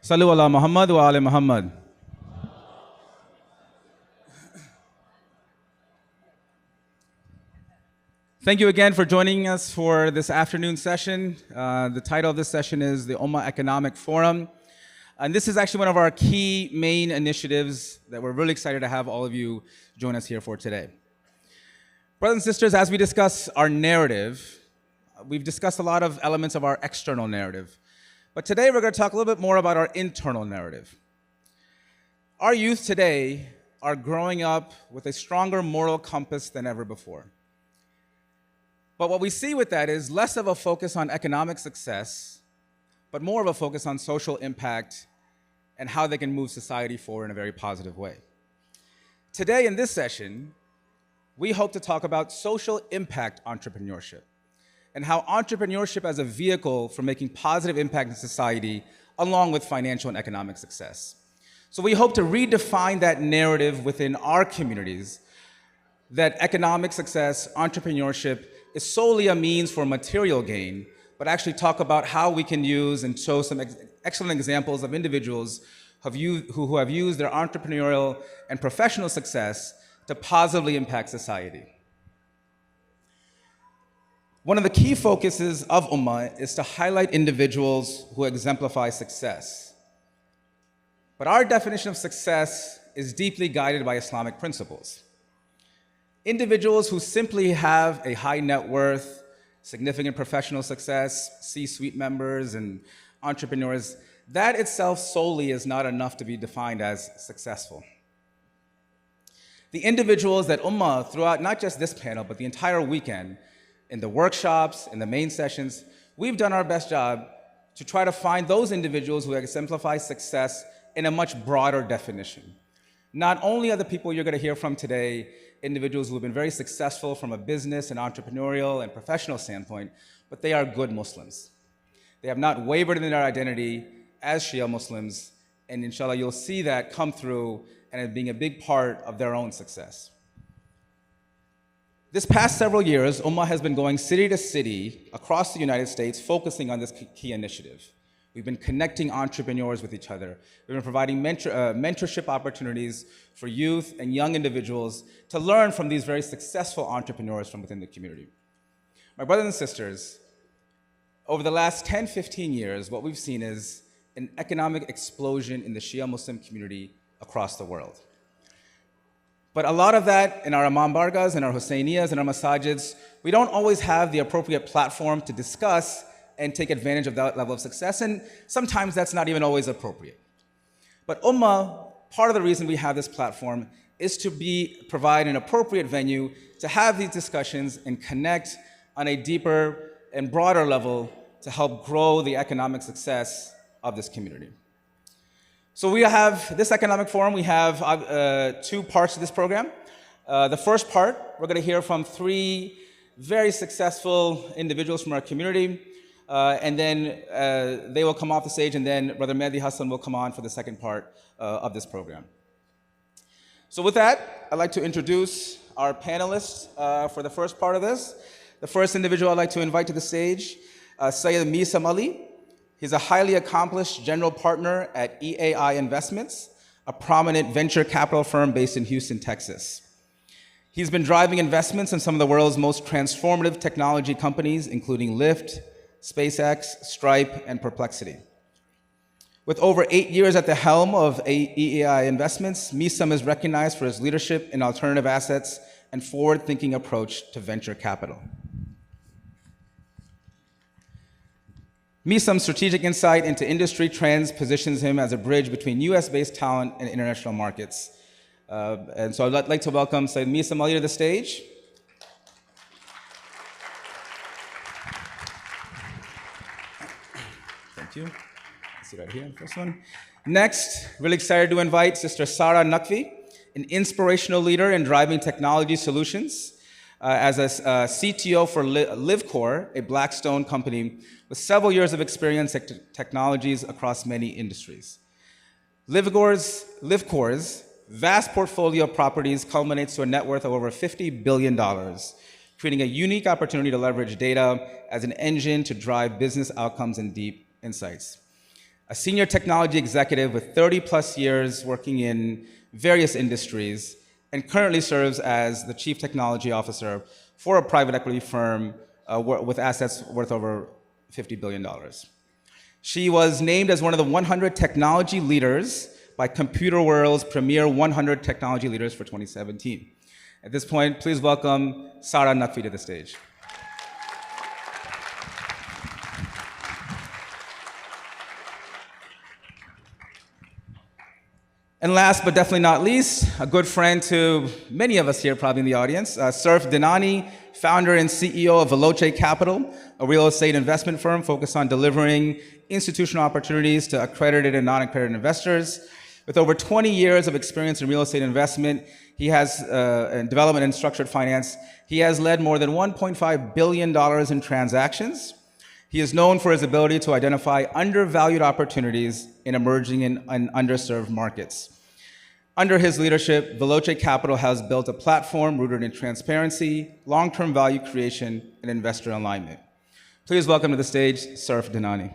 Sallu ala Muhammad wa ala Muhammad. Thank you again for joining us for this afternoon session. The title of this session is the UMAA Economic Forum. And this is actually one of our key main initiatives that we're really excited to have all of you join us here for today. Brothers and sisters, as we discuss our narrative, we've discussed a lot of elements of our external narrative. But today we're going to talk a little bit more about our internal narrative. Our youth today are growing up with a stronger moral compass than ever before. But what we see with that is less of a focus on economic success, but more of a focus on social impact and how they can move society forward in a very positive way. Today in this session, we hope to talk about social impact entrepreneurship and how entrepreneurship as a vehicle for making positive impact in society along with financial and economic success. So we hope to redefine that narrative within our communities that economic success, entrepreneurship is solely a means for material gain, but actually talk about how we can use and show some excellent examples of individuals who have used their entrepreneurial and professional success to positively impact society. One of the key focuses of UMAA is to highlight individuals who exemplify success. But our definition of success is deeply guided by Islamic principles. Individuals who simply have a high net worth, significant professional success, C-suite members and entrepreneurs, that itself solely is not enough to be defined as successful. The individuals that UMAA, throughout not just this panel, but the entire weekend, in the workshops, in the main sessions, we've done our best job to try to find those individuals who exemplify success in a much broader definition. Not only are the people you're going to hear from today individuals who have been very successful from a business and entrepreneurial and professional standpoint, but they are good Muslims. They have not wavered in their identity as Shia Muslims, and inshallah you'll see that come through and it being a big part of their own success. This past several years, UMAA has been going city to city across the United States focusing on this key initiative. We've been connecting entrepreneurs with each other. We've been providing mentorship opportunities for youth and young individuals to learn from these very successful entrepreneurs from within the community. My brothers and sisters, over the last 10, 15 years, what we've seen is an economic explosion in the Shia Muslim community across the world. But a lot of that in our Imam Bargas and our Hussainiyas and our masajids, we don't always have the appropriate platform to discuss and take advantage of that level of success, and sometimes that's not even always appropriate. But UMAA, part of the reason we have this platform is to provide an appropriate venue to have these discussions and connect on a deeper and broader level to help grow the economic success of this community. So we have this economic forum, we have two parts to this program. The first part, we're going to hear from three very successful individuals from our community, and then they will come off the stage, and then Brother Mehdi Hasan will come on for the second part of this program. So with that, I'd like to introduce our panelists for the first part of this. The first individual I'd like to invite to the stage, Syed Mesum Ali. He's a highly accomplished general partner at EAI Investments, a prominent venture capital firm based in Houston, Texas. He's been driving investments in some of the world's most transformative technology companies, including Lyft, SpaceX, Stripe, and Perplexity. With over 8 years at the helm of EAI Investments, Mesum is recognized for his leadership in alternative assets and forward-thinking approach to venture capital. Mesum's strategic insight into industry trends positions him as a bridge between US-based talent and international markets. And so I'd like to welcome Syed Mesum Ali to the stage. Thank you. See right here, the first one. Next, really excited to invite Sister Sarah Naqvi, an inspirational leader in driving technology solutions. As a CTO for Livcore, a Blackstone company with several years of experience in technologies across many industries. Livcore's vast portfolio of properties culminates to a net worth of over $50 billion, creating a unique opportunity to leverage data as an engine to drive business outcomes and deep insights. a senior technology executive with 30 plus years working in various industries, and currently serves as the chief technology officer for a private equity firm with assets worth over $50 billion. She was named as one of the 100 technology leaders by Computer World's premier 100 technology leaders for 2017. At this point, please welcome Sara Naqvi to the stage. And last but definitely not least, a good friend to many of us here probably in the audience, Surf Dinani, founder and CEO of Veloce Capital, a real estate investment firm focused on delivering institutional opportunities to accredited and non-accredited investors. With over 20 years of experience in real estate investment, he has in development and structured finance. He has led more than $1.5 billion in transactions. He is known for his ability to identify undervalued opportunities in emerging and underserved markets. Under his leadership, Veloce Capital has built a platform rooted in transparency, long-term value creation, and investor alignment. Please welcome to the stage, Surf Dinani.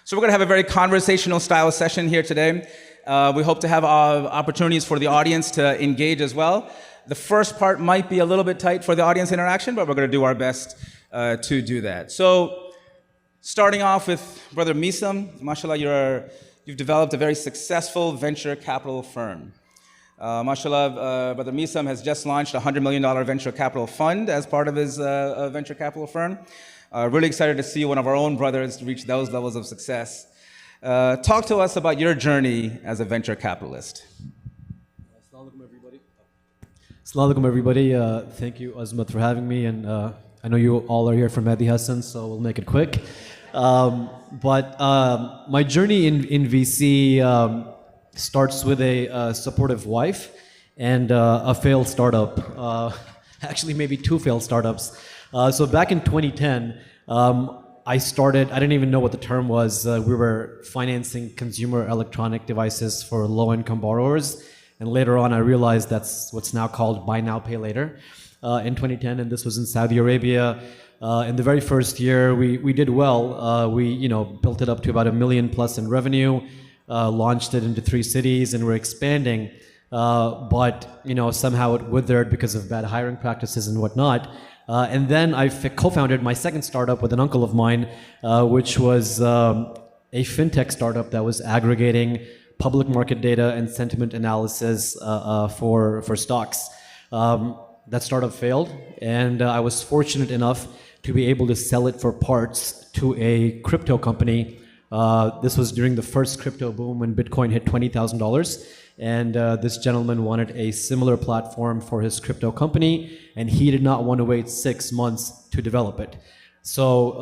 So we're going to have a very conversational style session here today. We hope to have opportunities for the audience to engage as well. The first part might be a little bit tight for the audience interaction, but we're going to do our best to do that. So starting off with Brother Mesum, mashallah, you've developed a very successful venture capital firm. Mashallah, Brother Mesum has just launched a $100 million venture capital fund as part of his venture capital firm. Really excited to see one of our own brothers reach those levels of success. Talk to us about your journey as a venture capitalist. Assalamu alaikum, everybody. Thank you, Azmat, for having me. And I know you all are here for Mehdi Hasan, so we'll make it quick. But my journey in VC starts with a supportive wife and a failed startup. Actually, maybe two failed startups. So back in 2010, I didn't even know what the term was. We were financing consumer electronic devices for low-income borrowers. And later on, I realized that's what's now called buy now, pay later in 2010. And this was in Saudi Arabia. In the very first year, we did well. We built it up to about $1 million plus in revenue, launched it into 3 cities, and we're expanding. But somehow it withered because of bad hiring practices and whatnot. And then I co-founded my second startup with an uncle of mine, which was a fintech startup that was aggregating public market data and sentiment analysis for stocks. That startup failed, and I was fortunate enough to be able to sell it for parts to a crypto company. This was during the first crypto boom when Bitcoin hit $20,000. And this gentleman wanted a similar platform for his crypto company, and he did not want to wait 6 months to develop it. So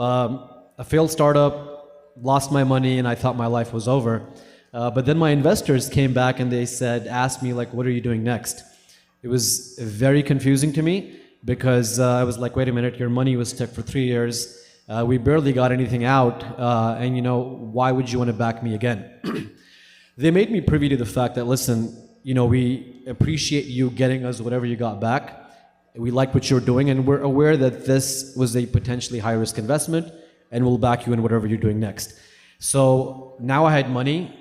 a failed startup, lost my money, and I thought my life was over. But then my investors came back and they asked me, like, what are you doing next? It was very confusing to me because I was like, wait a minute, your money was stuck for 3 years. We barely got anything out, and why would you want to back me again? They made me privy to the fact that, listen, we appreciate you getting us whatever you got back. We like what you're doing, and we're aware that this was a potentially high-risk investment, and we'll back you in whatever you're doing next. So now I had money,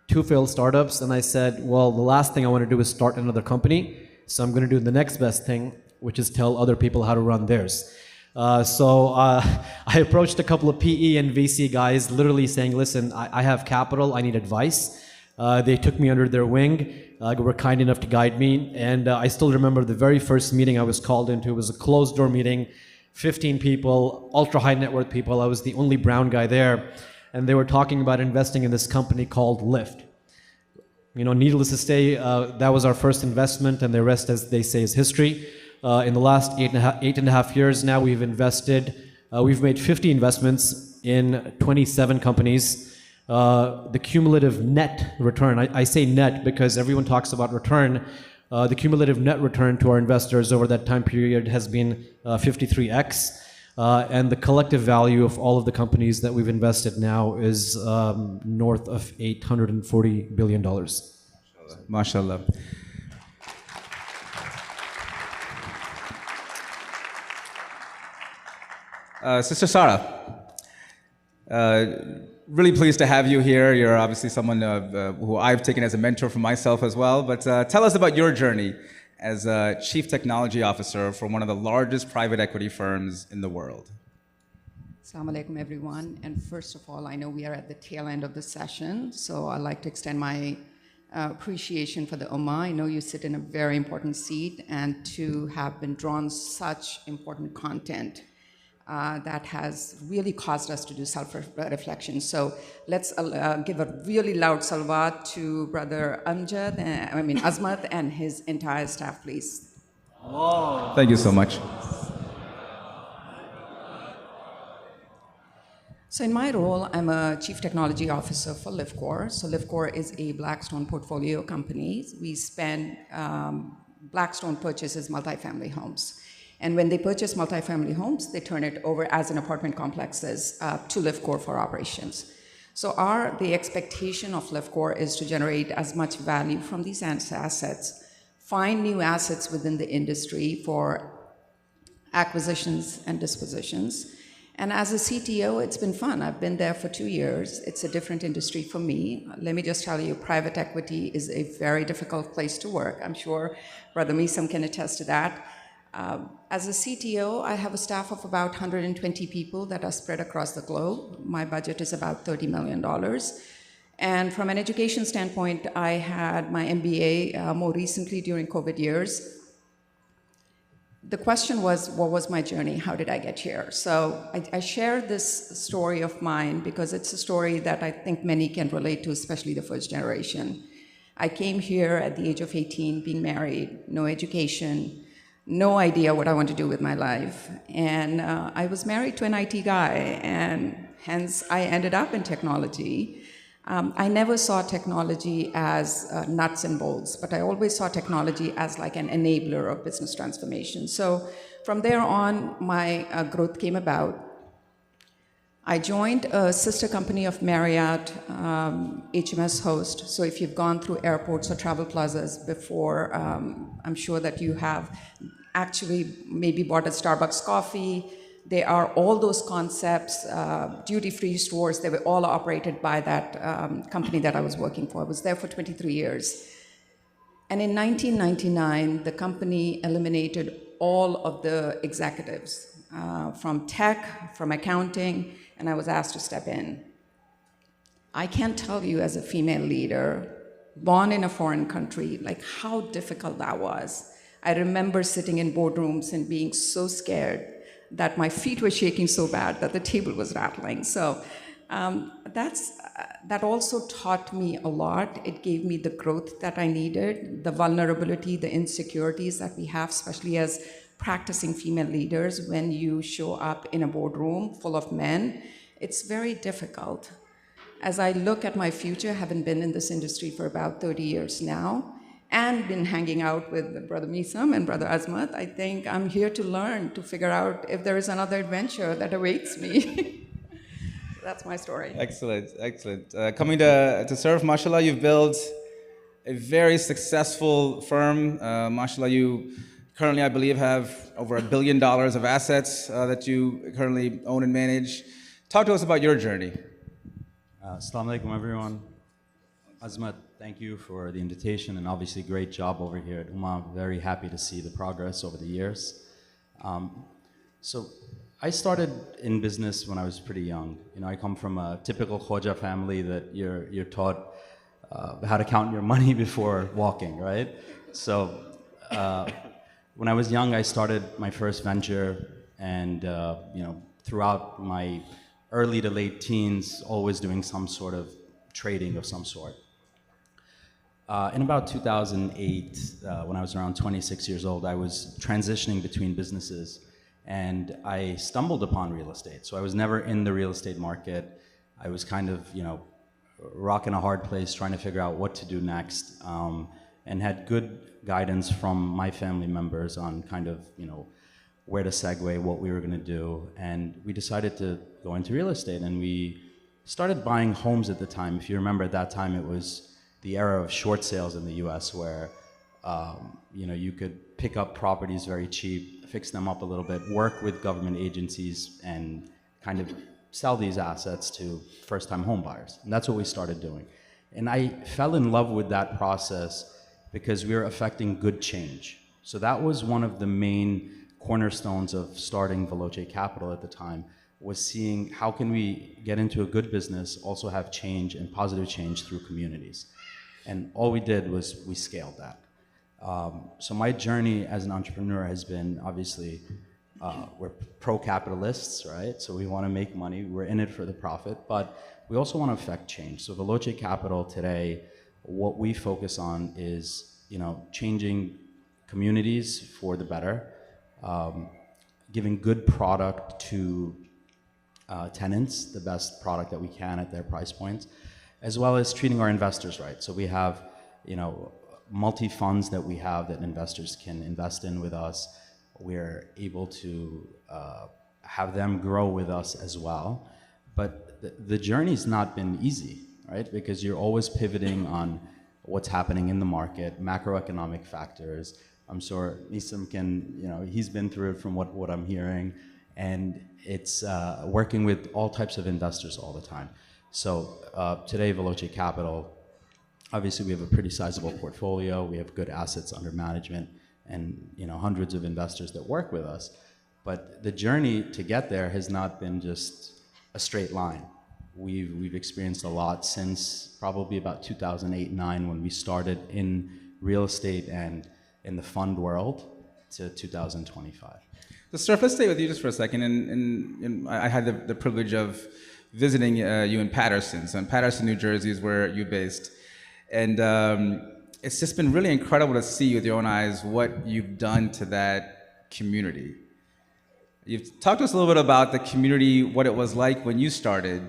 2 failed startups, and I said, well, the last thing I want to do is start another company, so I'm going to do the next best thing, which is tell other people how to run theirs. So I approached a couple of PE and VC guys, literally saying, listen, I have capital, I need advice. They took me under their wing, were kind enough to guide me, and I still remember the very first meeting I was called into. It was a closed-door meeting, 15 people, ultra-high net worth people. I was the only brown guy there, and they were talking about investing in this company called Lyft. Needless to say, that was our first investment, and the rest, as they say, is history. In the last 8.5 years now, we've made 50 investments in 27 companies. The cumulative net return, I say net because everyone talks about return, the cumulative net return to our investors over that time period has been 53x, and the collective value of all of the companies that we've invested now is north of $840 billion. MashaAllah. Sister Sarah, really pleased to have you here. You're obviously someone who I've taken as a mentor for myself as well. But tell us about your journey as a Chief Technology Officer for one of the largest private equity firms in the world. Assalamu alaikum, everyone. And first of all, I know we are at the tail end of the session, so I'd like to extend my appreciation for the Ummah. I know you sit in a very important seat, and to have been drawn such important content that has really caused us to do self-reflection. So let's give a really loud salawat to Brother Azmat and his entire staff, please. Whoa. Thank you so much. So in my role, I'm a Chief Technology Officer for Livecore. So Livecore is a Blackstone portfolio company. We spend, Blackstone purchases multifamily homes. And when they purchase multifamily homes, they turn it over as an apartment complexes to Livecore for operations. So the expectation of Livecore is to generate as much value from these assets, find new assets within the industry for acquisitions and dispositions. And as a CTO, it's been fun. I've been there for 2 years. It's a different industry for me. Let me just tell you, private equity is a very difficult place to work. I'm sure Brother Mesum can attest to that. As a CTO, I have a staff of about 120 people that are spread across the globe. My budget is about $30 million. And from an education standpoint, I had my MBA more recently during COVID years. The question was, what was my journey? How did I get here? So I share this story of mine because it's a story that I think many can relate to, especially the first generation. I came here at the age of 18, being married, no education, no idea what I want to do with my life. And I was married to an IT guy, and hence I ended up in technology. I never saw technology as nuts and bolts, but I always saw technology as like an enabler of business transformation. So from there on, my growth came about. I joined a sister company of Marriott, HMS Host. So if you've gone through airports or travel plazas before, I'm sure that you have actually maybe bought a Starbucks coffee. They are all those concepts, duty-free stores, they were all operated by that company that I was working for. I was there for 23 years. And in 1999, the company eliminated all of the executives from tech, from accounting, and I was asked to step in. I can't tell you as a female leader, born in a foreign country, like how difficult that was. I remember sitting in boardrooms and being so scared that my feet were shaking so bad that the table was rattling. So that also taught me a lot. It gave me the growth that I needed, the vulnerability, the insecurities that we have, especially as practicing female leaders. When you show up in a boardroom full of men, it's very difficult. As I look at my future, having been in this industry for about 30 years now, and been hanging out with Brother Mesum and Brother Azmat, I think I'm here to learn, to figure out if there is another adventure that awaits me. That's my story. Excellent, excellent. Coming to serve, mashallah, you've built a very successful firm. Mashallah, you currently, I believe, have over $1 billion of assets that you currently own and manage. Talk to us about your journey. Assalamu alaikum, everyone. Azmat, thank you for the invitation, and obviously great job over here at UMAA. Very happy to see the progress over the years. So I started in business when I was pretty young. You know, I come from a typical Khoja family that you're taught how to count your money before walking, right? So when I was young, I started my first venture, and you know, throughout my early to late teens, always doing some sort of trading of some sort. In about 2008, when I was around 26 years old, I was transitioning between businesses, and I stumbled upon real estate. So I was never in the real estate market. I was kind of, you know, rocking a hard place, trying to figure out what to do next, and had good guidance from my family members on kind of, you know, where to segue, what we were going to do. And we decided to go into real estate, and we started buying homes at the time. If you remember, at that time, it was the era of short sales in the U.S., where you could pick up properties very cheap, fix them up a little bit, work with government agencies, and kind of sell these assets to first-time home buyers. And that's what we started doing. And I fell in love with that process because we were affecting good change. So that was one of the main cornerstones of starting Veloce Capital at the time, was seeing how can we get into a good business, also have change and positive change through communities. And all we did was we scaled that. So my journey as an entrepreneur has been, obviously, we're pro-capitalists, right? So we want to make money, we're in it for the profit, but we also want to affect change. So Veloce Capital today, what we focus on is, changing communities for the better, giving good product to tenants, the best product that we can at their price points, as well as treating our investors right. So we have, multi-funds that we have that investors can invest in with us. We're able to have them grow with us as well. But the journey's not been easy, right? Because you're always pivoting on what's happening in the market, macroeconomic factors. I'm sure Mesum can, he's been through it from what I'm hearing. And it's working with all types of investors all the time. So today, Veloce Capital, obviously we have a pretty sizable portfolio. We have good assets under management and hundreds of investors that work with us. But the journey to get there has not been just a straight line. We've experienced a lot since probably about 2008-9 when we started in real estate and in the fund world to 2025. So, Surf, let's stay with you just for a second. And I had the privilege of visiting you in Paterson. So in Paterson, New Jersey is where you're based. And it's just been really incredible to see with your own eyes what you've done to that community. You've talked to us a little bit about the community, what it was like when you started,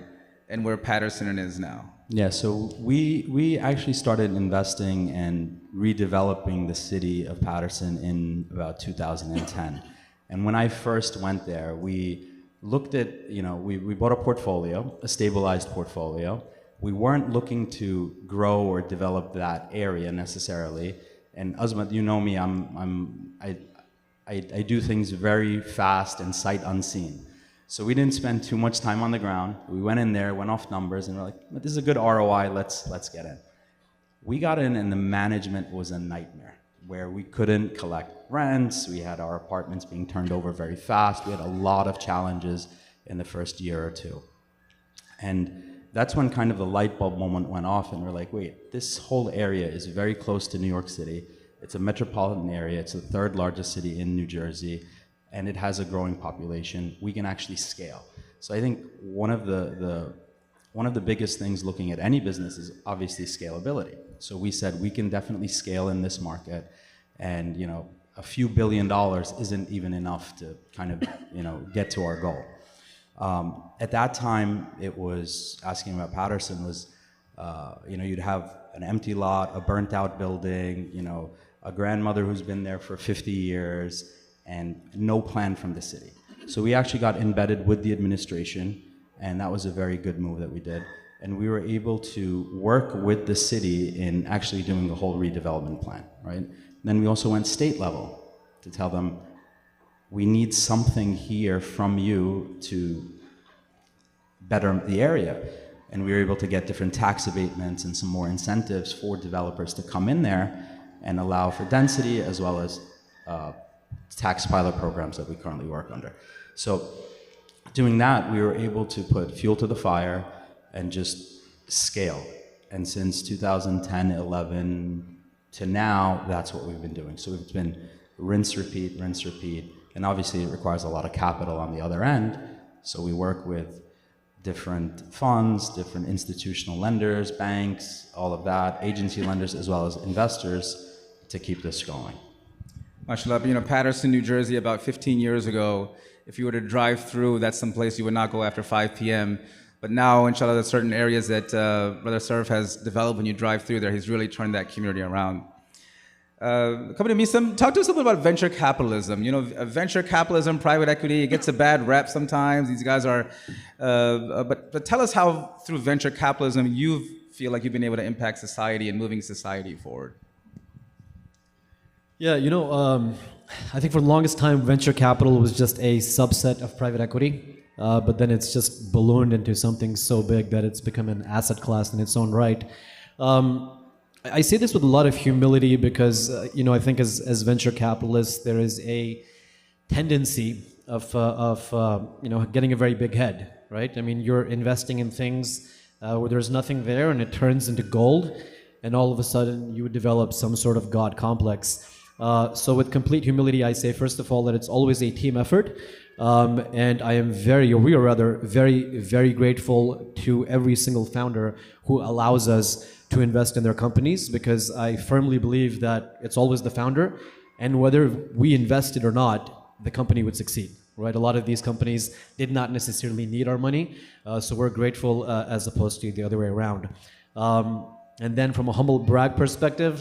and where Paterson is now. Yeah, so we actually started investing and redeveloping the city of Paterson in about 2010. And when I first went there, we looked at, we bought a portfolio, a stabilized portfolio. We weren't looking to grow or develop that area necessarily. And Azmat, you know me, I do things very fast and sight unseen. So we didn't spend too much time on the ground. We went in there, went off numbers, and we're like, this is a good ROI, let's get in. We got in and the management was a nightmare, where we couldn't collect rents. We had our apartments being turned over very fast. We had a lot of challenges in the first year or two. And that's when kind of the light bulb moment went off and we're like, wait, this whole area is very close to New York City. It's a metropolitan area. It's the third largest city in New Jersey, and it has a growing population. We can actually scale. So I think one of the biggest things looking at any business is obviously scalability. So we said we can definitely scale in this market, and a few $1 billion isn't even enough to kind of get to our goal. At that time, it was asking about Paterson was, you'd have an empty lot, a burnt out building, a grandmother who's been there for 50 years, and no plan from the city. So we actually got embedded with the administration, and that was a very good move that we did. And we were able to work with the city in actually doing a whole redevelopment plan, right? Then we also went state level to tell them, we need something here from you to better the area. And we were able to get different tax abatements and some more incentives for developers to come in there and allow for density, as well as tax pilot programs that we currently work under. So doing that, we were able to put fuel to the fire and just scale. And since 2010, 11 to now, that's what we've been doing. So it's been rinse, repeat, and obviously it requires a lot of capital on the other end. So we work with different funds, different institutional lenders, banks, all of that, agency lenders, as well as investors to keep this going. MashaAllah, Paterson, New Jersey, about 15 years ago, if you were to drive through, that's someplace you would not go after 5 p.m. But now, inshallah, there's certain areas that Brother Surf has developed when you drive through there. He's really turned that community around. Coming to Mesum, talk to us a little bit about venture capitalism. Venture capitalism, private equity, it gets a bad rep sometimes. These guys are, but tell us how through venture capitalism you've feel like you've been able to impact society and moving society forward? Yeah, I think for the longest time, venture capital was just a subset of private equity, but then it's just ballooned into something so big that it's become an asset class in its own right. I say this with a lot of humility because, I think as venture capitalists, there is a tendency of getting a very big head, right? I mean, you're investing in things where there's nothing there and it turns into gold, and all of a sudden you develop some sort of God complex. So with complete humility, I say, first of all, that it's always a team effort. And we are rather very, very grateful to every single founder who allows us to invest in their companies, because I firmly believe that it's always the founder, and whether we invested or not, the company would succeed, right? A lot of these companies did not necessarily need our money, so we're grateful as opposed to the other way around. And then from a humble brag perspective,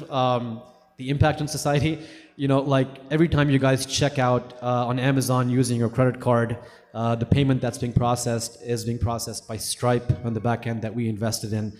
the impact on society, like every time you guys check out on Amazon using your credit card, the payment that's being processed is being processed by Stripe on the back end that we invested in.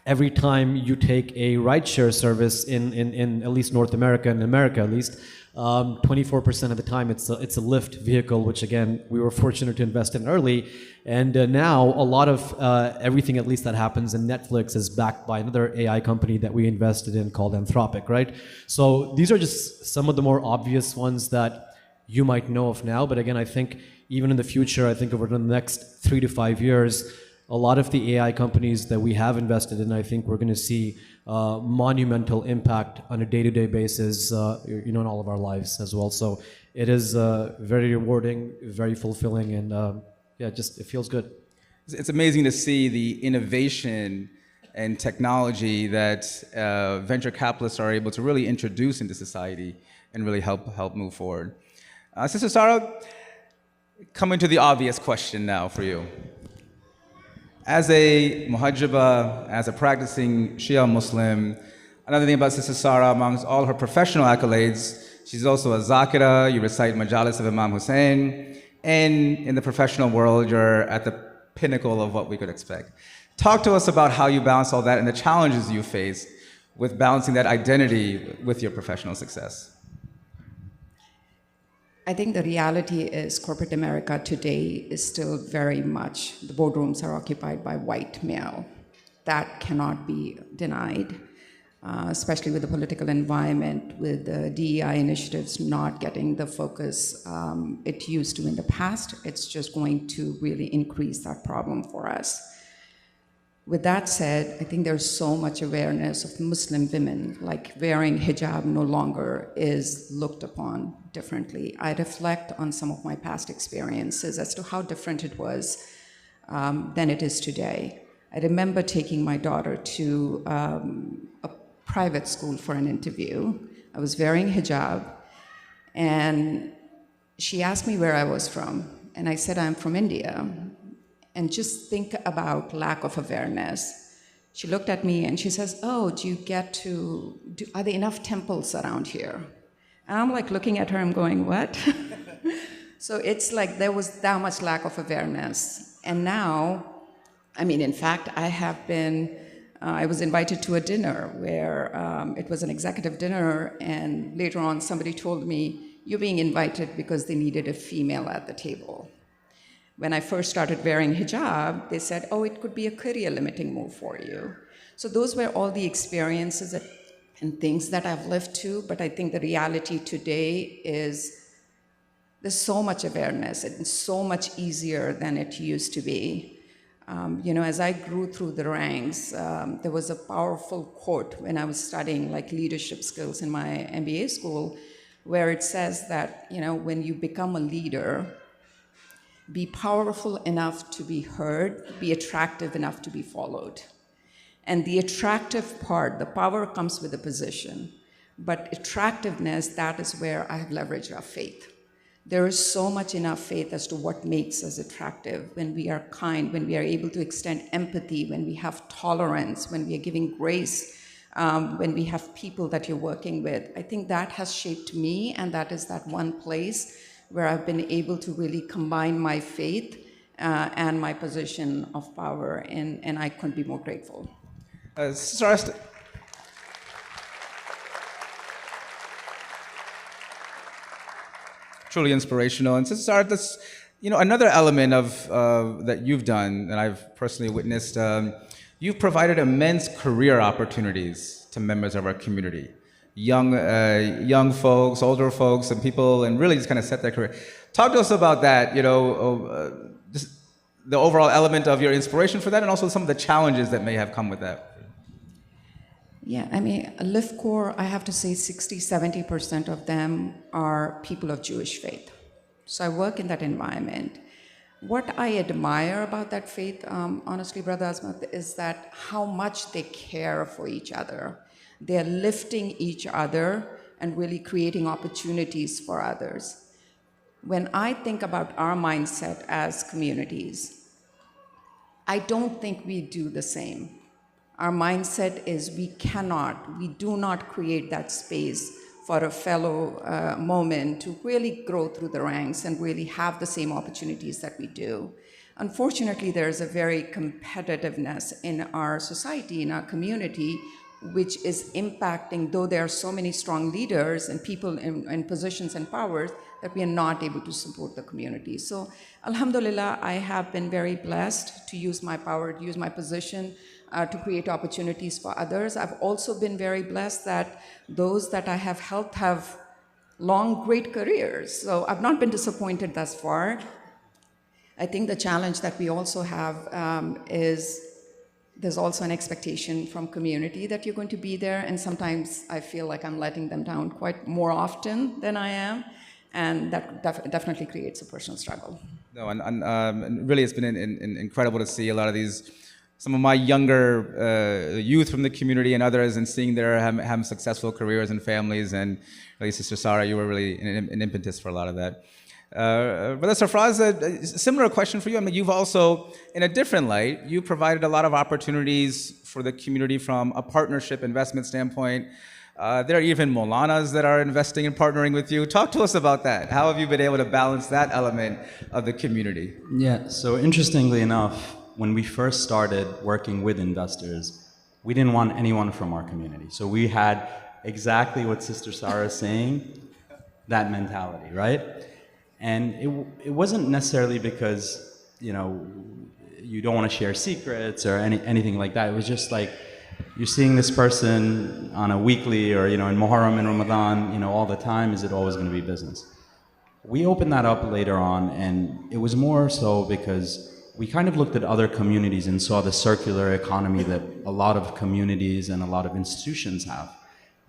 Every time you take a rideshare service in at least North America, in America at least, 24% of the time it's a Lyft vehicle, which again, we were fortunate to invest in early. And now a lot of everything at least that happens in Netflix is backed by another AI company that we invested in called Anthropic, right? So these are just some of the more obvious ones that you might know of now. But again, I think even in the future, I think over the next 3 to 5 years, a lot of the AI companies that we have invested in, I think we're going to see monumental impact on a day-to-day basis, in all of our lives as well. So it is very rewarding, very fulfilling, and it feels good. It's amazing to see the innovation and technology that venture capitalists are able to really introduce into society and really help move forward. Sister Sarah, coming to the obvious question now for you. As a muhajjaba, as a practicing Shia Muslim, another thing about Sister Sarah, amongst all her professional accolades, she's also a zakira, you recite majalis of Imam Hussein, and in the professional world, you're at the pinnacle of what we could expect. Talk to us about how you balance all that and the challenges you face with balancing that identity with your professional success. I think the reality is corporate America today is still very much, the boardrooms are occupied by white male. That cannot be denied, especially with the political environment, with the DEI initiatives not getting the focus it used to in the past. It's just going to really increase that problem for us. With that said, I think there's so much awareness of Muslim women, like wearing hijab no longer is looked upon differently. I reflect on some of my past experiences as to how different it was than it is today. I remember taking my daughter to a private school for an interview. I was wearing hijab, and she asked me where I was from, and I said, I'm from India. And just think about lack of awareness. She looked at me and she says, oh, are there enough temples around here? And I'm like looking at her, I'm going, what? So it's like there was that much lack of awareness. And now, in fact, I was invited to a dinner where it was an executive dinner, and later on somebody told me, you're being invited because they needed a female at the table. When I first started wearing hijab, they said, oh, it could be a career limiting move for you. So those were all the experiences and things that I've lived to, but I think the reality today is there's so much awareness and so much easier than it used to be. As I grew through the ranks, there was a powerful quote when I was studying leadership skills in my MBA school, where it says that, when you become a leader, be powerful enough to be heard, be attractive enough to be followed. And the attractive part, the power comes with the position, but attractiveness, that is where I have leveraged our faith. There is so much in our faith as to what makes us attractive, when we are kind, when we are able to extend empathy, when we have tolerance, when we are giving grace, when we have people that you're working with. I think that has shaped me, and that is that one place where I've been able to really combine my faith and my position of power, and I couldn't be more grateful. Sister, truly inspirational. And Sister Sarah, this, another element of that you've done, and I've personally witnessed, you've provided immense career opportunities to members of our community, young folks, older folks, and people, and really just kind of set their career. Talk to us about that. Just the overall element of your inspiration for that, and also some of the challenges that may have come with that. Yeah, I mean, LiftCore, I have to say 60-70% of them are people of Jewish faith. So I work in that environment. What I admire about that faith, honestly, Brother Azmat, is that how much they care for each other. They're lifting each other and really creating opportunities for others. When I think about our mindset as communities, I don't think we do the same. Our mindset is we do not create that space for a fellow moment to really grow through the ranks and really have the same opportunities that we do. Unfortunately, there's a very competitiveness in our society, in our community, which is impacting, though there are so many strong leaders and people in positions and powers, that we are not able to support the community. So, alhamdulillah, I have been very blessed to use my power, to use my position to create opportunities for others. I've also been very blessed that those that I have helped have long, great careers. So I've not been disappointed thus far. I think the challenge that we also have is there's also an expectation from community that you're going to be there, and sometimes I feel like I'm letting them down quite more often than I am, and that definitely creates a personal struggle. No, and really it's been incredible to see a lot of these, some of my younger youth from the community and others, and seeing them have successful careers and families, and really, Sister Sarah, you were really an impetus for a lot of that. Brother Sarfraz, a similar question for you. I mean, you've also, in a different light, you provided a lot of opportunities for the community from a partnership investment standpoint. There are even Maulanas that are investing and partnering with you. Talk to us about that. How have you been able to balance that element of the community? Yeah, so interestingly enough, when we first started working with investors, we didn't want anyone from our community. So we had exactly what Sister Sarah is saying, that mentality, right? And it wasn't necessarily because, you don't want to share secrets or anything like that. It was just like, you're seeing this person on a weekly or, in Muharram and Ramadan, all the time. Is it always going to be business? We opened that up later on, and it was more so because we kind of looked at other communities and saw the circular economy that a lot of communities and a lot of institutions have.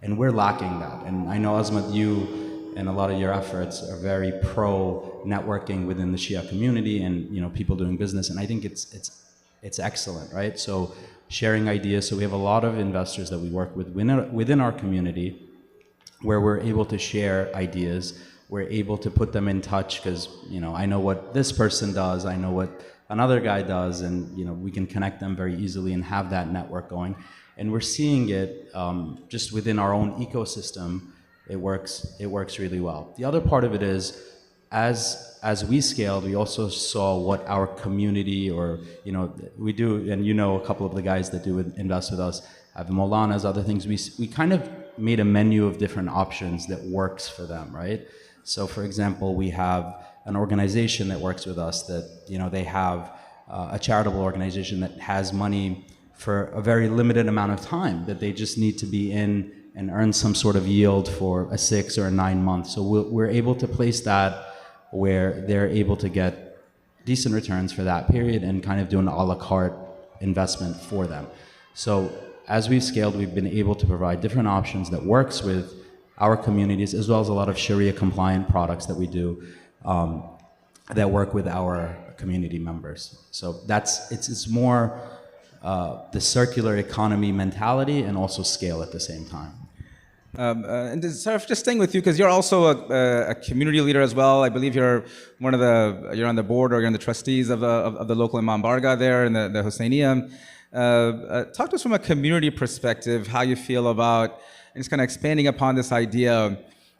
And we're lacking that. And I know, Azmat, you and a lot of your efforts are very pro networking within the Shia community and people doing business. And I think it's excellent, right? So sharing ideas. So we have a lot of investors that we work with within our community where we're able to share ideas. We're able to put them in touch because, I know what this person does, I know what another guy does, and, we can connect them very easily and have that network going. And we're seeing it just within our own ecosystem. It works really well. The other part of it is, as we scaled, we also saw what our community, or we do, and a couple of the guys that do invest with us have Maulanas, other things. We kind of made a menu of different options that works for them, right? So, for example, we have an organization that works with us that they have a charitable organization that has money for a very limited amount of time that they just need to be in and earn some sort of yield for a 6 or a 9 months. So we're able to place that where they're able to get decent returns for that period and kind of do an a la carte investment for them. So as we've scaled, we've been able to provide different options that works with our communities, as well as a lot of Sharia compliant products that we do that work with our community members. So it's more the circular economy mentality and also scale at the same time. And just staying with you, because you're also a community leader as well. I believe you're you're on the board, or you're on the trustees of the local Imam Barga there in the Husseiniya. Talk to us from a community perspective, how you feel about, and just kind of expanding upon this idea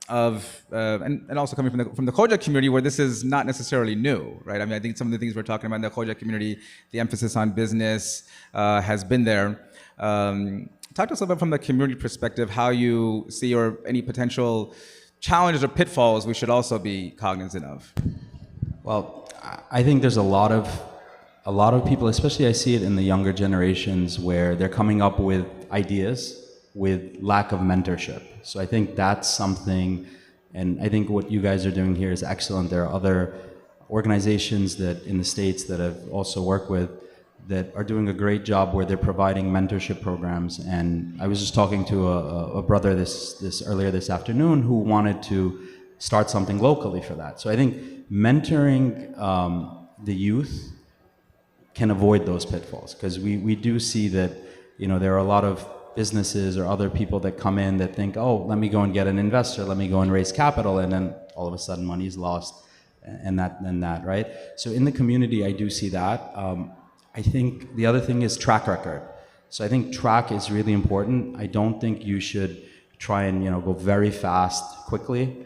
and also coming from the Khoja community, where this is not necessarily new, right? I mean, I think some of the things we're talking about in the Khoja community, the emphasis on business has been there. Talk to us a little bit from the community perspective, how you see or any potential challenges or pitfalls we should also be cognizant of. Well, I think there's a lot of people, especially I see it in the younger generations, where they're coming up with ideas with lack of mentorship. So I think that's something, and I think what you guys are doing here is excellent. There are other organizations that in the States that I've also worked with that are doing a great job where they're providing mentorship programs. And I was just talking to a brother earlier this afternoon who wanted to start something locally for that. So I think mentoring the youth can avoid those pitfalls, because we do see that, you know, there are a lot of businesses or other people that come in that think, oh, let me go and get an investor, let me go and raise capital, and then all of a sudden money is lost, and that, right? So in the community, I do see that. I think the other thing is track record. So I think track is really important. I don't think you should try and, you know, go very fast, quickly.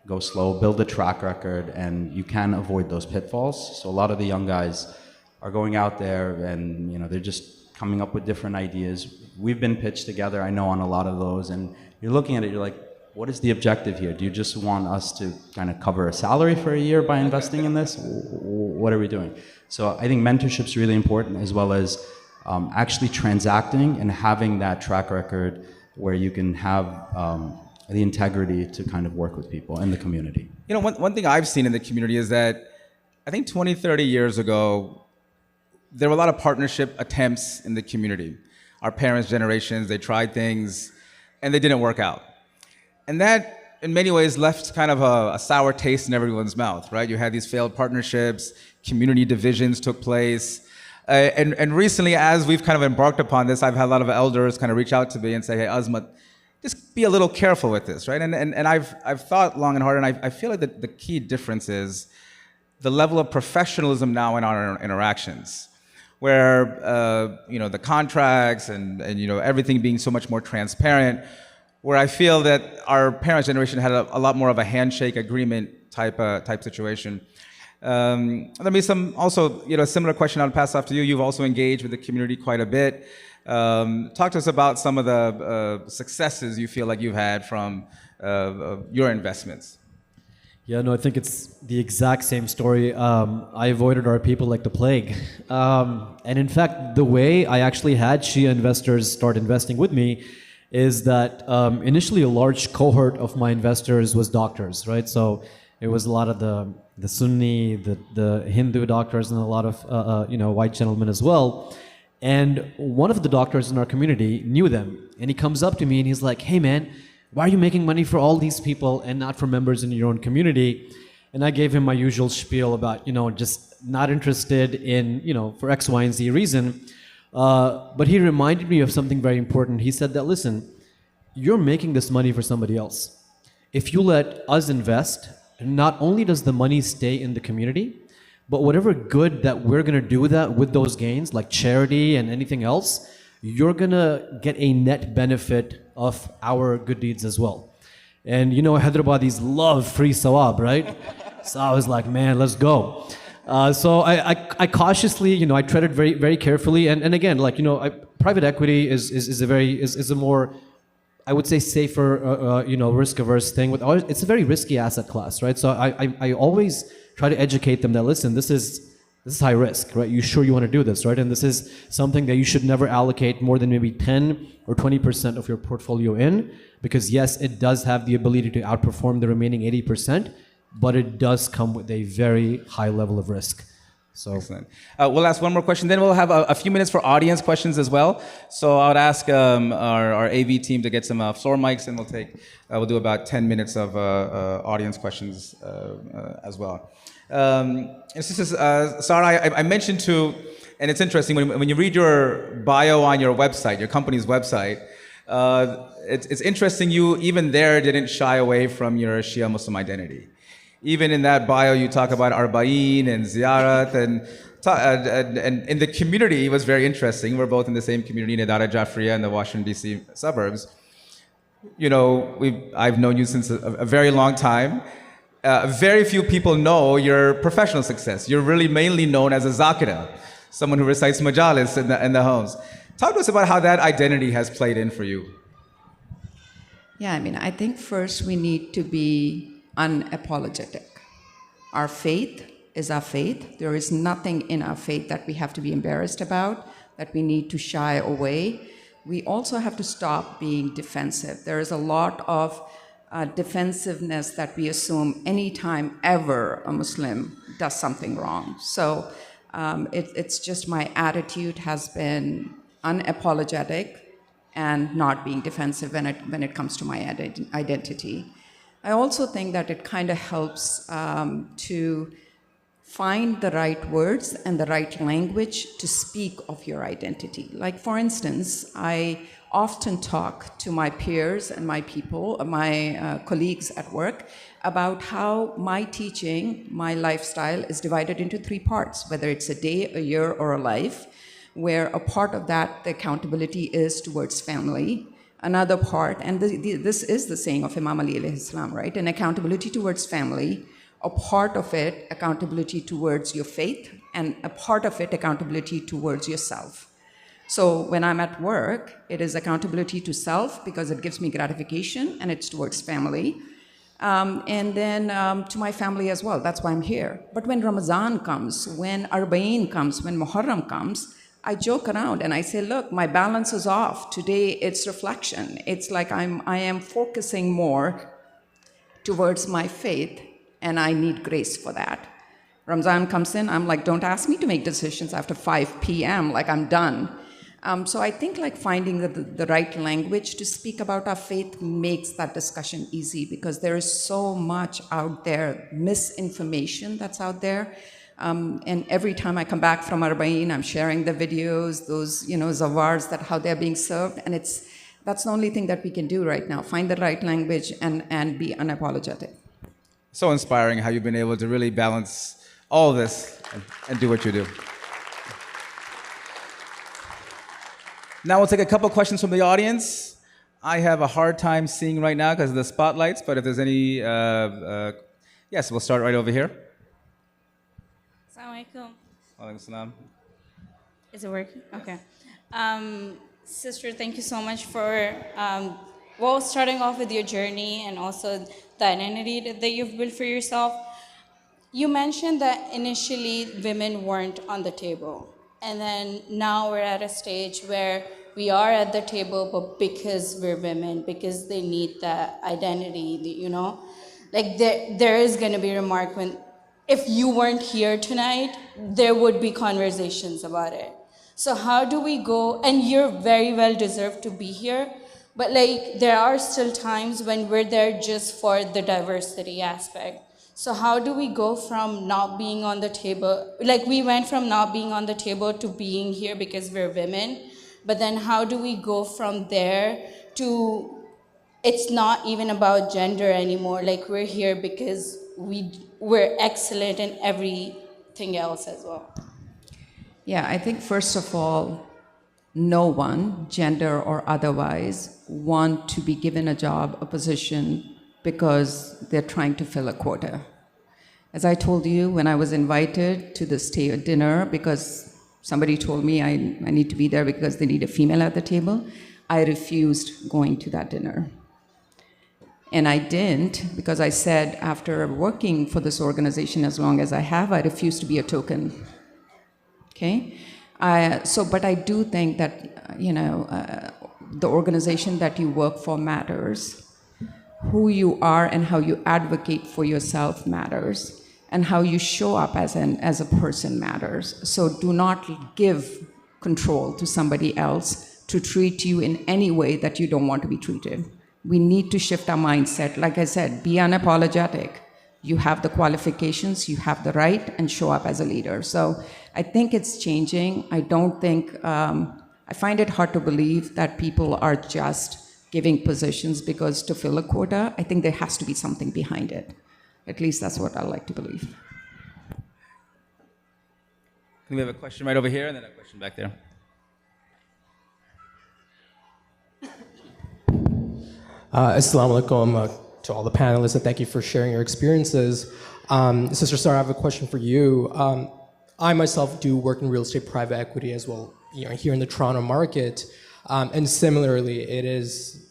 Go slow, build a track record, and you can avoid those pitfalls. So a lot of the young guys are going out there and, you know, they're just coming up with different ideas. We've been pitched together, I know, on a lot of those, and you're looking at it, you're like, what is the objective here? Do you just want us to kind of cover a salary for a year by investing in this? What are we doing? So I think mentorship is really important, as well as actually transacting and having that track record where you can have the integrity to kind of work with people in the community. You know, one thing I've seen in the community is that I think 20, 30 years ago, there were a lot of partnership attempts in the community. Our parents' generations, they tried things and they didn't work out. And that, in many ways, left kind of a sour taste in everyone's mouth, right? You had these failed partnerships, community divisions took place. And recently, as we've kind of embarked upon this, I've had a lot of elders kind of reach out to me and say, hey, Azmat, just be a little careful with this, right? And I've thought long and hard, and I feel like the key difference is the level of professionalism now in our interactions, where you know, the contracts and you know, everything being so much more transparent, where I feel that our parents' generation had a lot more of a handshake agreement type situation. Let me also, you know, a similar question I'll pass off to you. You've also engaged with the community quite a bit. Talk to us about some of the successes you feel like you've had from your investments. Yeah, no, I think it's the exact same story. I avoided our people like the plague. And in fact, the way I actually had Shia investors start investing with me is that initially a large cohort of my investors was doctors, right? So it was a lot of the Sunni, the Hindu doctors, and a lot of you know, white gentlemen as well. And one of the doctors in our community knew them, and he comes up to me and he's like, hey man, why are you making money for all these people and not for members in your own community? And I gave him my usual spiel about, you know, just not interested in, you know, for X, Y, and Z reason. But he reminded me of something very important. He said that, listen, you're making this money for somebody else. If you let us invest, not only does the money stay in the community, but whatever good that we're gonna do with those gains, like charity and anything else, you're gonna get a net benefit of our good deeds as well. And you know, Hyderabadis love free sawab, right? So I was like, man, let's go. So I cautiously, you know, I treaded very, very carefully. And again, like, you know, private equity is a more, I would say, safer, you know, risk-averse thing. It's a very risky asset class, right? So I always try to educate them that, listen, this is high risk, right? You sure you want to do this, right? And this is something that you should never allocate more than maybe 10 or 20% of your portfolio in, because yes, it does have the ability to outperform the remaining 80%, but it does come with a very high level of risk. So excellent. We'll ask one more question, then we'll have a few minutes for audience questions as well. So I would ask our AV team to get some floor mics, and we'll do about 10 minutes of audience questions as well. This is Sarah, I mentioned to, and it's interesting, when you read your bio on your website, your company's website, it's interesting you, even there, didn't shy away from your Shia Muslim identity. Even in that bio, you talk about Arba'een and Ziyarat, and in the community, it was very interesting. We're both in the same community in Adara Jafriya in the Washington, D.C. suburbs. I've known you since a very long time. Very few people know your professional success. You're really mainly known as a zakira, someone who recites majalis in the homes. Talk to us about how that identity has played in for you. Yeah, I think first we need to be unapologetic. Our faith is our faith. There is nothing in our faith that we have to be embarrassed about, that we need to shy away. We also have to stop being defensive. There is a lot of defensiveness that we assume anytime ever a Muslim does something wrong. So it's just my attitude has been unapologetic and not being defensive when it comes to my identity. I also think that it kind of helps to find the right words and the right language to speak of your identity. Like, for instance, I often talk to my peers and my people, my colleagues at work, about how my teaching, my lifestyle is divided into 3 parts, whether it's a day, a year, or a life, where a part of that, the accountability is towards family. Another part, and this is the saying of Imam Ali alayhi salam, right? An accountability towards family, a part of it, accountability towards your faith, and a part of it, accountability towards yourself. So when I'm at work, it is accountability to self because it gives me gratification, and it's towards family. And then to my family as well. That's why I'm here. But when Ramadan comes, when Arba'een comes, when Muharram comes, I joke around and I say, look, my balance is off. Today it's reflection. It's like I am focusing more towards my faith, and I need grace for that. Ramadan comes in, I'm like, don't ask me to make decisions after 5 p.m., like I'm done. So I think like finding the right language to speak about our faith makes that discussion easy, because there is so much out there, misinformation that's out there. And every time I come back from Arba'een, I'm sharing the videos, those, zawars, that how they're being served. And that's the only thing that we can do right now. Find the right language and be unapologetic. So inspiring how you've been able to really balance all of this and do what you do. Now we'll take a couple questions from the audience. I have a hard time seeing right now because of the spotlights, but if there's any, yes, we'll start right over here. Assalamualaikum. Walaikum salam. Is it working? Okay. Sister, thank you so much for, starting off with your journey and also the identity that you've built for yourself. You mentioned that initially women weren't on the table. And then now we're at a stage where we are at the table, but because we're women, because they need that identity, Like there is going to be a remark when, if you weren't here tonight, there would be conversations about it. So how do we go, and you're very well deserved to be here, but there are still times when we're there just for the diversity aspect. So how do we go from not being on the table, we went from not being on the table to being here because we're women, but then how do we go from there to, it's not even about gender anymore, we're here because we're excellent in everything else as well. Yeah, I think first of all, no one, gender or otherwise, want to be given a job, a position, because they're trying to fill a quota. As I told you, when I was invited to this dinner, because somebody told me I need to be there because they need a female at the table, I refused going to that dinner. And I didn't, because I said, after working for this organization as long as I have, I refuse to be a token. Okay? But I do think that, the organization that you work for matters. Who you are and how you advocate for yourself matters. And how you show up as a person matters. So do not give control to somebody else to treat you in any way that you don't want to be treated. We need to shift our mindset. Like I said, be unapologetic. You have the qualifications, you have the right, and show up as a leader. So I think it's changing. I don't think, I find it hard to believe that people are just giving positions because to fill a quota. I think there has to be something behind it. At least that's what I like to believe. We have a question right over here and then a question back there. Assalamu alaikum to all the panelists, and thank you for sharing your experiences. Sister Sarah, I have a question for you. I myself do work in real estate private equity as well, here in the Toronto market, and similarly, it is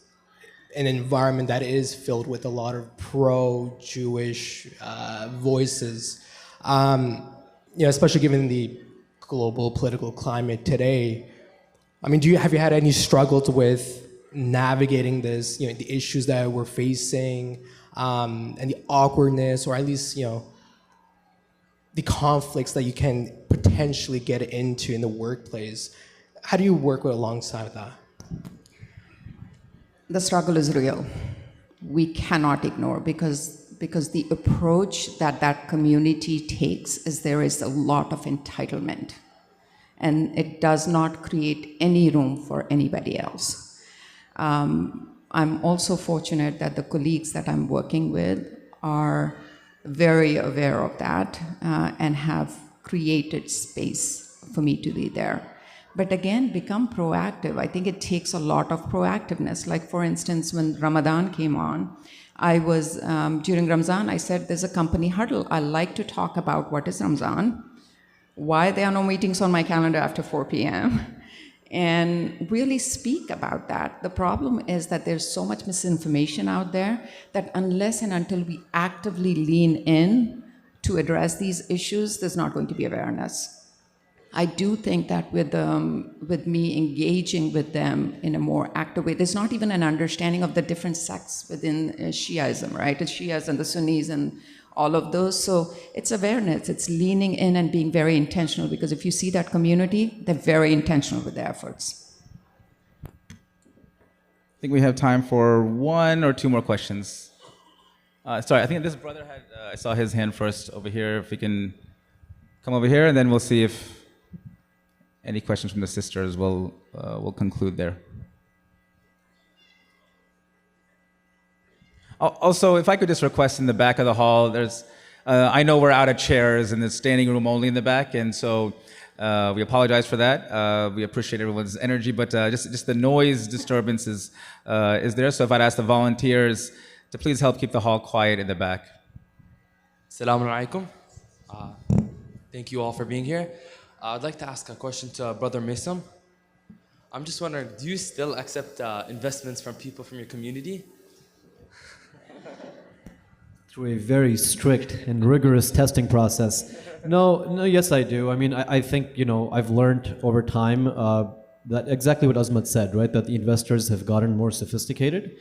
an environment that is filled with a lot of pro-Jewish voices. Especially given the global political climate today. I mean, have you had any struggles with navigating this, the issues that we're facing, and the awkwardness, or at least, the conflicts that you can potentially get into in the workplace? How do you work alongside that? The struggle is real. We cannot ignore because the approach that community takes is there is a lot of entitlement, and it does not create any room for anybody else. I'm also fortunate that the colleagues that I'm working with are very aware of that and have created space for me to be there. But again, become proactive. I think it takes a lot of proactiveness. Like for instance, when Ramadan came on, I was, during Ramzan, I said, there's a company huddle. I like to talk about what is Ramzan, why there are no meetings on my calendar after 4 p.m., and really speak about that. The problem is that there's so much misinformation out there that unless and until we actively lean in to address these issues, there's not going to be awareness. I do think that with me engaging with them in a more active way, there's not even an understanding of the different sects within Shiaism, right? The Shias and the Sunnis and all of those. So it's awareness, it's leaning in and being very intentional, because if you see that community, they're very intentional with their efforts. I think we have time for 1 or 2 more questions. Sorry, I think this brother had, I saw his hand first over here. If we can come over here, and then we'll see if any questions from the sisters will conclude there. Also, if I could just request in the back of the hall, there's, I know we're out of chairs and there's standing room only in the back, and so we apologize for that. We appreciate everyone's energy, but just the noise disturbance is there. So if I'd ask the volunteers to please help keep the hall quiet in the back. Assalamu alaikum. Thank you all for being here. I'd like to ask a question to Brother Mesum. I'm just wondering, do you still accept investments from people from your community? Through a very strict and rigorous testing process. No, yes, I do. I mean, I think, I've learned over time that exactly what Azmat said, right? That the investors have gotten more sophisticated.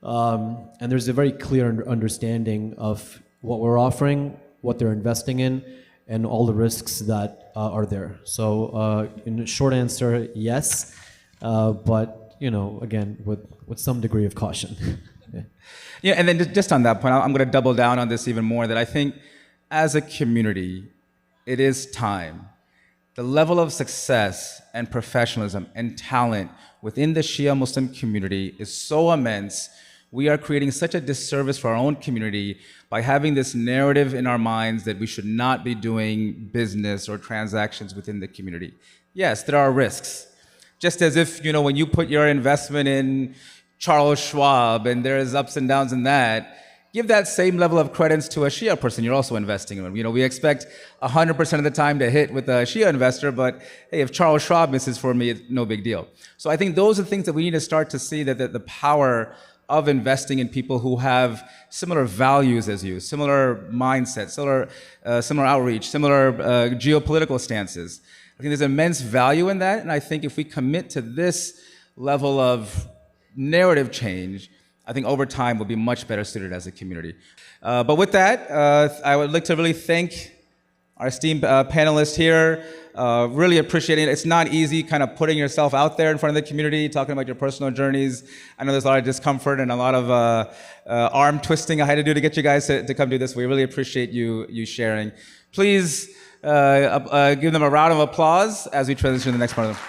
And there's a very clear understanding of what we're offering, what they're investing in, and all the risks that are there. So in a short answer, yes, but again, with some degree of caution. Yeah, and then just on that point, I'm going to double down on this even more, that I think as a community, it is time. The level of success and professionalism and talent within the Shia Muslim community is so immense. We are creating such a disservice for our own community by having this narrative in our minds that we should not be doing business or transactions within the community. Yes, there are risks. Just as if, when you put your investment in Charles Schwab and there's ups and downs in that, give that same level of credence to a Shia person you're also investing in. We expect 100% of the time to hit with a Shia investor, but hey, if Charles Schwab misses for me, it's no big deal. So I think those are things that we need to start to see, that the power of investing in people who have similar values as you, similar mindsets, similar outreach, similar geopolitical stances. I think there's immense value in that, and I think if we commit to this level of narrative change, I think over time we'll be much better suited as a community. But with that, I would like to really thank our esteemed panelists here. Really appreciating it. It's not easy kind of putting yourself out there in front of the community, talking about your personal journeys. I know there's a lot of discomfort and a lot of arm twisting I had to do to get you guys to come do this. We really appreciate you sharing. Please give them a round of applause as we transition to the next part of them.